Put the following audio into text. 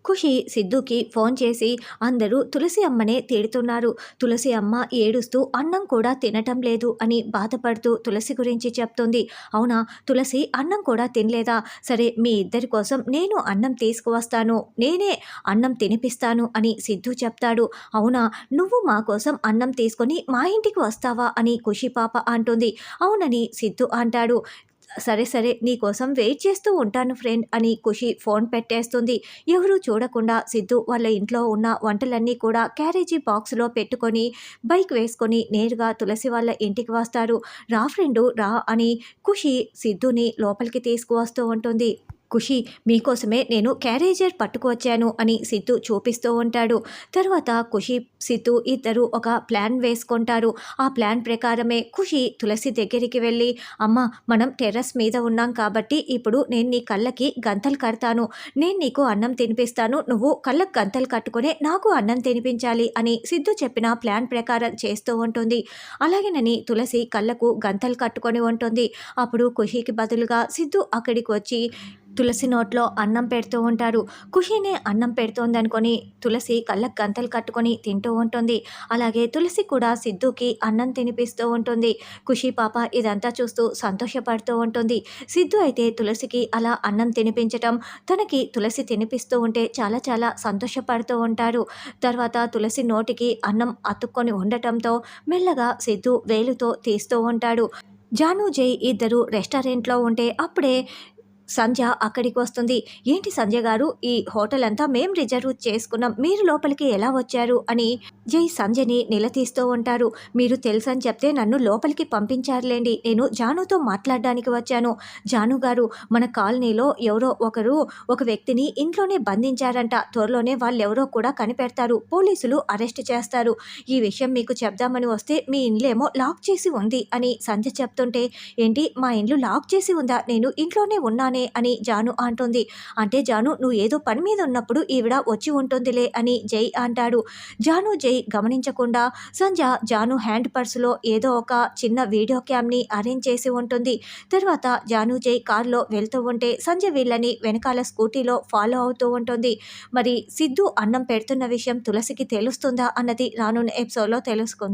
ఖుషి సిద్ధుకి phone చేసి అందరూ తులసి అమ్మనే తిడుతున్నారు. తులసి అమ్మ ఏడుస్తూ అన్నం కూడా తినటం లేదు అని బాధపడుతూ తులసి గురించి చెప్తుంది. అవునా, తులసి అన్నం కూడా తినలేదా? సరే, మీ ఇద్దరి కోసం నేను అన్నం తీసుకువస్తాను, నేనే అన్నం తినిపిస్తాను అని సిద్ధు చెప్తాడు. అవునా, నువ్వు మా కోసం అన్నం తీసుకొని మా ఇంటికి వస్తావా అని ఖుషి పాప అంటుంది. అవునని సిద్ధు అంటాడు. సరే సరే, నీకోసం వెయిట్ చేస్తూ ఉంటాను ఫ్రెండ్ అని ఖుషి ఫోన్ పెట్టేస్తుంది. ఎవరూ చూడకుండా సిద్ధు వాళ్ళ ఇంట్లో ఉన్న వంటలన్నీ కూడా క్యారేజీ బాక్స్లో పెట్టుకొని బైక్ వేసుకొని నేరుగా తులసి వాళ్ళ ఇంటికి వస్తారు. రా ఫ్రెండు రా అని ఖుషి సిద్ధుని లోపలికి తీసుకువస్తూ ఉంటుంది. ఖుషి, మీకోసమే నేను క్యారేజర్ పట్టుకువచ్చాను అని సిద్ధు చూపిస్తూ ఉంటాడు. తర్వాత ఖుషి సిద్ధు ఇద్దరు ఒక ప్లాన్ వేసుకుంటారు. ఆ ప్లాన్ ప్రకారమే ఖుషి తులసి దగ్గరికి వెళ్ళి, అమ్మ, మనం టెర్రస్ మీద ఉన్నాం కాబట్టి ఇప్పుడు నేను నీ కళ్ళకి గంతలు కడతాను, నేను నీకు అన్నం తినిపిస్తాను, నువ్వు కళ్ళకు గంతలు కట్టుకునే నాకు అన్నం తినిపించాలి అని సిద్ధు చెప్పిన ప్లాన్ ప్రకారం చేస్తూ ఉంటుంది. అలాగేనని తులసి కళ్ళకు గంతలు కట్టుకొని ఉంటుంది. అప్పుడు ఖుషికి బదులుగా సిద్ధు అక్కడికి వచ్చి తులసి నోట్లో అన్నం పెడుతూ ఉంటారు. ఖుషినే అన్నం పెడుతోందనుకొని తులసి కళ్ళకు గంతలు కట్టుకొని తింటూ ఉంటుంది. అలాగే తులసి కూడా సిద్ధుకి అన్నం తినిపిస్తూ ఉంటుంది. ఖుషి పాప ఇదంతా చూస్తూ సంతోషపడుతూ ఉంటుంది. సిద్ధు అయితే తులసికి అలా అన్నం తినిపించటం, తనకి తులసి తినిపిస్తూ ఉంటే చాలా చాలా సంతోషపడుతూ ఉంటారు. తర్వాత తులసి నోటికి అన్నం అతుక్కొని ఉండటంతో మెల్లగా సిద్ధు వేలుతో తీస్తూ ఉంటాడు. జాను జై ఇద్దరు రెస్టారెంట్లో ఉంటే అప్పుడే సంధ్య అక్కడికి వస్తుంది. ఏంటి సంధ్య గారు, ఈ హోటల్ అంతా మేం రిజర్వ్ చేసుకున్నాం, మీరు లోపలికి ఎలా వచ్చారు అని జై సంధ్యని నిలదీస్తూ ఉంటారు. మీరు తెలుసని చెప్తే నన్ను లోపలికి పంపించారులేండి, నేను జానుతో మాట్లాడడానికి వచ్చాను. జాను గారు, మన కాలనీలో ఎవరో ఒక వ్యక్తిని ఇంట్లోనే బంధించారంట, త్వరలోనే వాళ్ళెవరో కూడా కనిపెడతారు, పోలీసులు అరెస్ట్ చేస్తారు. ఈ విషయం మీకు చెప్దామని వస్తే మీ ఇండ్లేమో లాక్ చేసి ఉంది అని సంధ్య చెప్తుంటే, ఏంటి మా ఇండ్లు లాక్ చేసి ఉందా, నేను ఇంట్లోనే ఉన్నానే అని జాను అంటుంది. అంటే జాను, నువ్వు ఏదో పని మీద ఉన్నప్పుడు ఈవిడ వచ్చి ఉంటుందిలే అని జై అంటాడు. జాను జై గమనించకుండా సంధ్య జాను హ్యాండ్ పర్సులో ఏదో ఒక చిన్న వీడియో క్యామ్ని అరేంజ్ చేసి ఉంటుంది. తర్వాత జాను జై కారులో వెళ్తూ ఉంటే సంధ్య వీళ్ళని వెనకాల స్కూటీలో ఫాలో అవుతూ ఉంటుంది. మరి సిద్ధు అన్నం పెడుతున్న విషయం తులసికి తెలుస్తుందా అన్నది రానున్న ఎపిసోడ్లో తెలుసుకుందాం.